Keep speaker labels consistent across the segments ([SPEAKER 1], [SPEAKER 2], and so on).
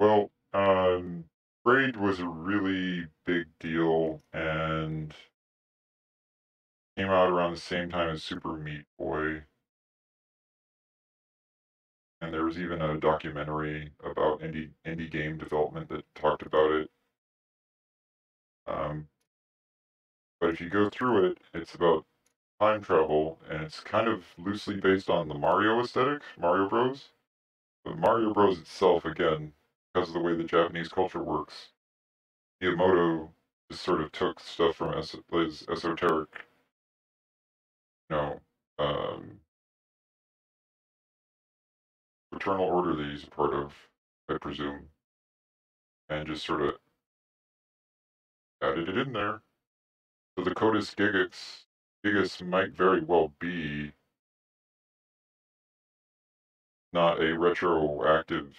[SPEAKER 1] Well, Braid was a really big deal and came out around the same time as Super Meat Boy. And there was even a documentary about indie game development that talked about it. Um, but if you go through it, it's about time travel, and it's kind of loosely based on the Mario aesthetic, Mario Bros. But Mario Bros. Itself, again, because of the way the Japanese culture works, Miyamoto just sort of took stuff from his esoteric, you know, um, fraternal order that he's a part of, I presume, and just sort of added it in there. So the Codus Gigas might very well be not a retroactive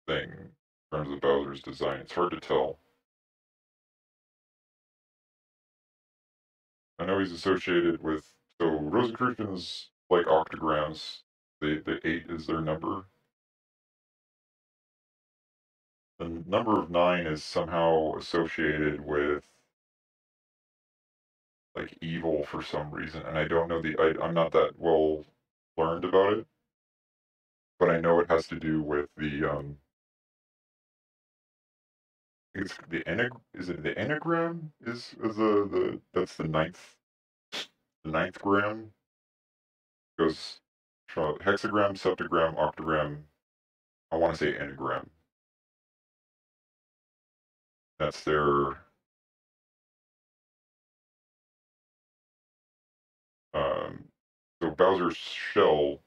[SPEAKER 1] thing in terms of Bowser's design. It's hard to tell. I know he's associated with, so Rosicrucians like octograms. The 8 is their number. The number of 9 is somehow associated with like evil for some reason, and I don't know I'm not that well learned about it, but I know it has to do with it's is it the enneagram is the that's the ninth gram goes from hexagram, septagram, octagram. I want to say enneagram. That's their um. So Bowser's shell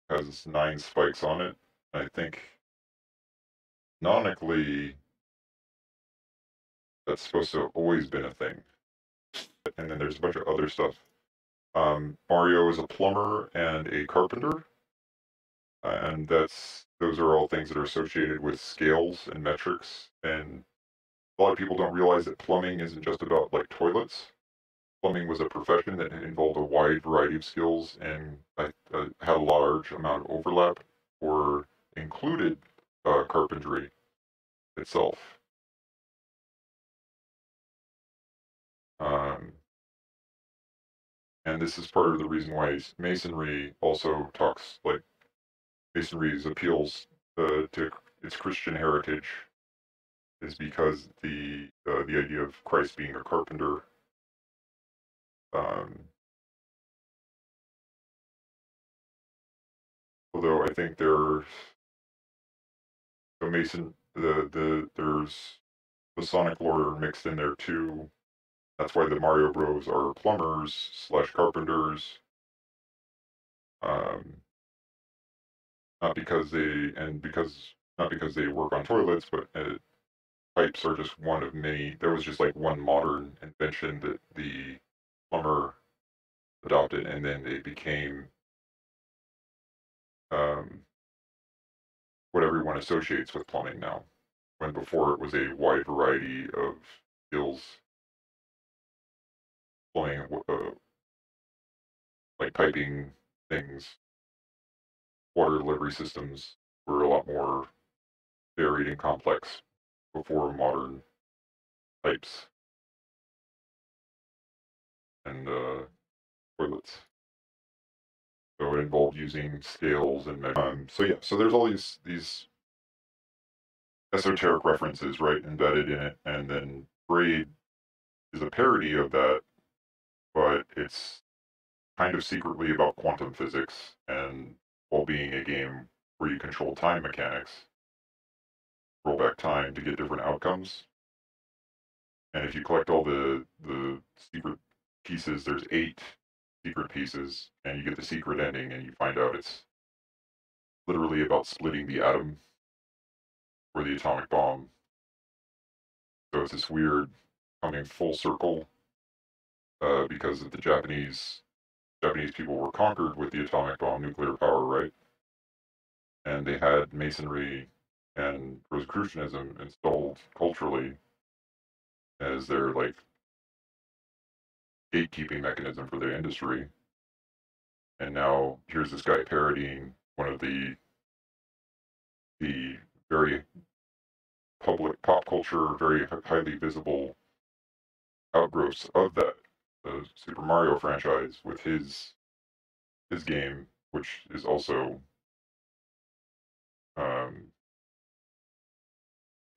[SPEAKER 1] has 9 spikes on it. I think canonically that's supposed to have always been a thing. And then there's a bunch of other stuff. Mario is a plumber and a carpenter, and those are all things that are associated with scales and metrics. And a lot of people don't realize that plumbing isn't just about like toilets. Plumbing was a profession that involved a wide variety of skills and had a large amount of overlap or included carpentry itself. Um, and this is part of the reason why masonry also talks like masonry's appeals to its Christian heritage is because the idea of Christ being a carpenter. Um, Although I think there's so Mason there's Masonic lore mixed in there too. That's why the Mario Bros are plumbers slash carpenters. Um, not because they and because not because they work on toilets, but pipes are just one of many. There was just like one modern invention that the plumber adopted, and then it became um, what everyone associates with plumbing now. When before it was a wide variety of skills, plumbing, like piping things, water delivery systems were a lot more varied and complex before modern pipes and toilets. So it involved using scales and so yeah, so there's all these esoteric references right embedded in it, and then Braid is a parody of that, but it's kind of secretly about quantum physics and while being a game where you control time mechanics, roll back time to get different outcomes. And if you collect all the secret pieces, there's 8 secret pieces, and you get the secret ending, and you find out it's literally about splitting the atom or the atomic bomb. So it's this weird coming full circle because of the Japanese people were conquered with the atomic bomb nuclear power, right? And they had masonry and Rosicrucianism installed culturally as their like gatekeeping mechanism for their industry. And now here's this guy parodying one of the very public pop culture, very highly visible outgrowths of that. The Super Mario franchise with his game, which is also um,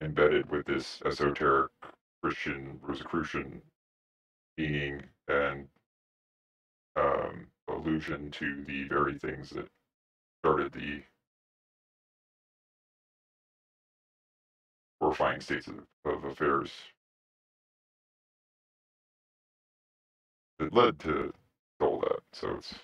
[SPEAKER 1] embedded with this esoteric Christian Rosicrucian meaning and allusion to the very things that started the horrifying states of affairs that led to all that. So it's,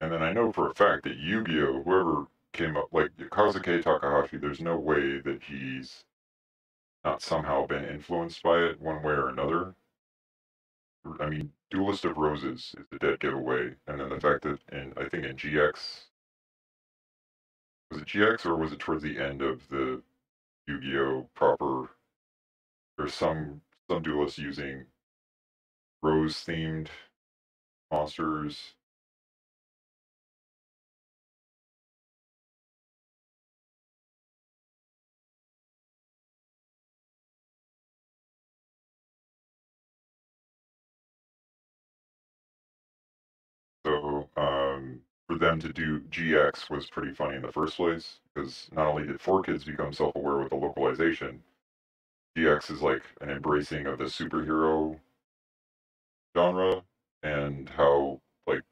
[SPEAKER 1] and then I know for a fact that Yu-Gi-Oh, whoever came up, like Kazuke Takahashi, there's no way that he's not somehow been influenced by it one way or another. I mean, Duelist of Roses is the dead giveaway, and then the fact that I think in GX, was it GX or was it towards the end of the Yu-Gi-Oh proper? There's some duelists using rose-themed monsters. So for them to do GX was pretty funny in the first place because not only did 4Kids become self-aware with the localization, GX is like an embracing of the superhero genre and how like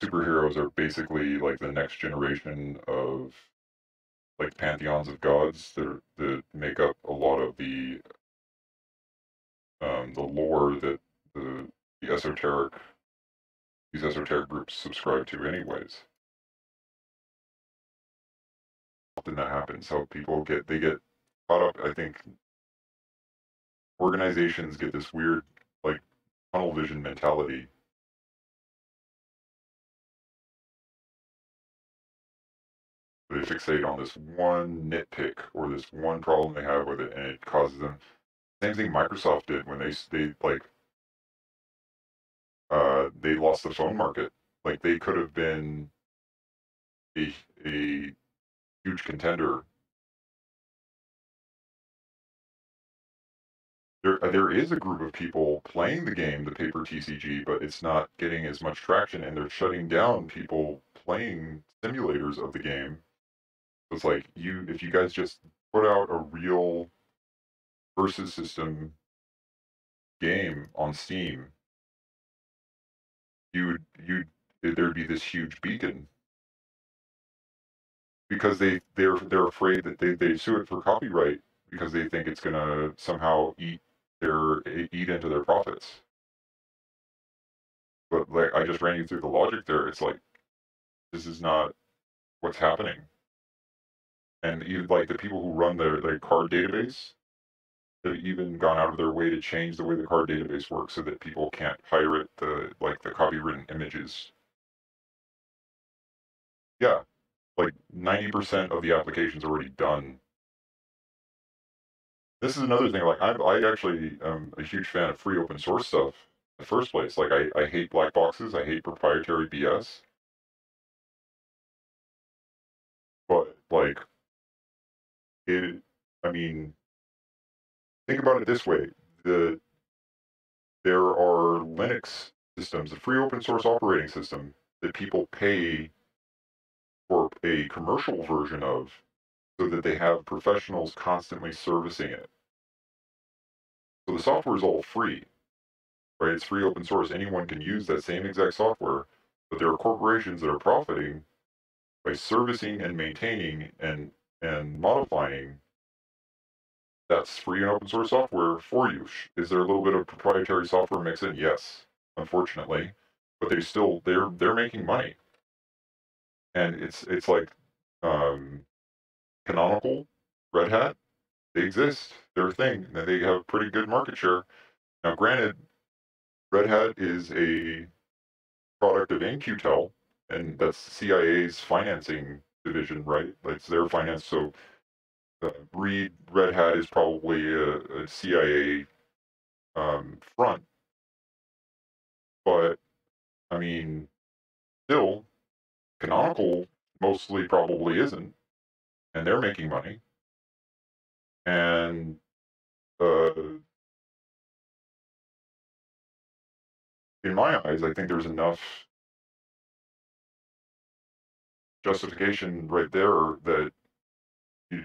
[SPEAKER 1] superheroes are basically like the next generation of like pantheons of gods that make up a lot of the lore that the the esoteric these esoteric groups subscribe to anyways. Often that happens. How people get caught up. I think organizations get this weird like tunnel vision mentality. They fixate on this one nitpick or this one problem they have with it, and it causes them. Same thing Microsoft did when they like they lost the phone market. Like they could have been a huge contender. There is a group of people playing the game, the paper TCG, but it's not getting as much traction, and they're shutting down people playing simulators of the game. It's like if you guys just put out a real versus system game on Steam, you there'd be this huge beacon because they're afraid that they sue it for copyright because they think it's gonna somehow eat into their profits. But like I just ran you through the logic there. It's like this is not what's happening. And even like the people who run their card database have even gone out of their way to change the way the card database works so that people can't pirate the copywritten images. Yeah, like 90% of the application's already done. This is another thing. Like I actually am a huge fan of free open source stuff in the first place. Like I hate black boxes. I hate proprietary BS. But like it, I mean, think about it this way: there are Linux systems, a free open source operating system that people pay for a commercial version of, so that they have professionals constantly servicing it. So the software is all free, right? It's free open source. Anyone can use that same exact software, but there are corporations that are profiting by servicing and maintaining and modifying that's free and open source software for you. Is there a little bit of proprietary software mix in? Yes, unfortunately, but they're making money, and it's like um, Canonical, Red Hat, they exist, they're a thing, and they have pretty good market share. Now, granted, Red Hat is a product of InQtel, and that's CIA's financing division, right? It's their finance, so Red Hat is probably a CIA front, but I mean, still, Canonical mostly probably isn't. and they're making money. And uh, in my eyes, I think there's enough justification right there that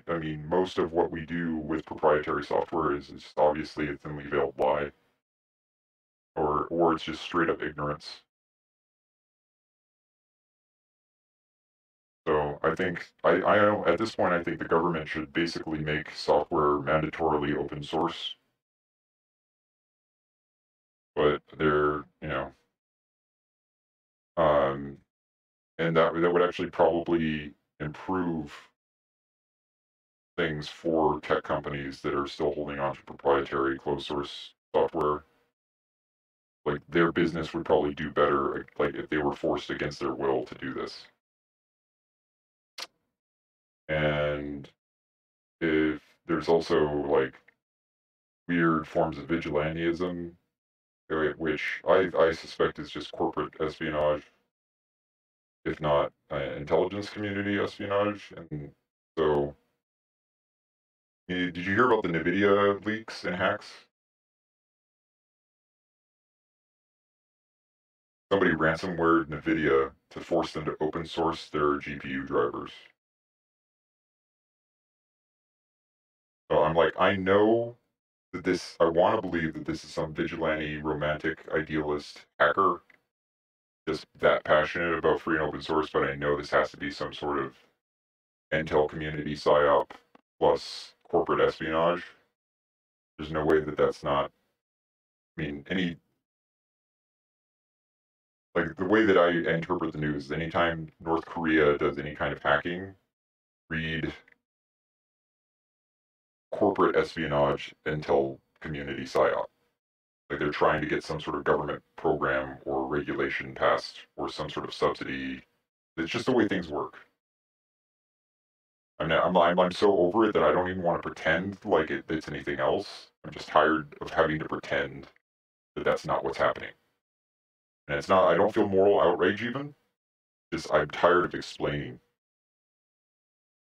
[SPEAKER 1] I mean, most of what we do with proprietary software is obviously a thinly veiled lie, or it's just straight up ignorance. So I think I don't, at this point I think the government should basically make software mandatorily open source, but they're um, and that would actually probably improve things for tech companies that are still holding on to proprietary closed source software. Like their business would probably do better, like if they were forced against their will to do this. And if there's also like weird forms of vigilantism, which I suspect is just corporate espionage, if not intelligence community espionage. And so, did you hear about the NVIDIA leaks and hacks? Somebody ransomwared NVIDIA to force them to open source their GPU drivers. So I'm like, I know that I want to believe that this is some vigilante, romantic, idealist hacker just that passionate about free and open source, but I know this has to be some sort of Intel community psyop plus corporate espionage. There's no way that that's not. I mean, like the way that I interpret the news, anytime North Korea does any kind of hacking, read corporate espionage, Intel community psyop. Like they're trying to get some sort of government program or regulation passed or some sort of subsidy. It's just the way things work. I'm so over it that I don't even want to pretend like it's anything else. I'm just tired of having to pretend that that's not what's happening. And it's not. I don't feel moral outrage even. Just I'm tired of explaining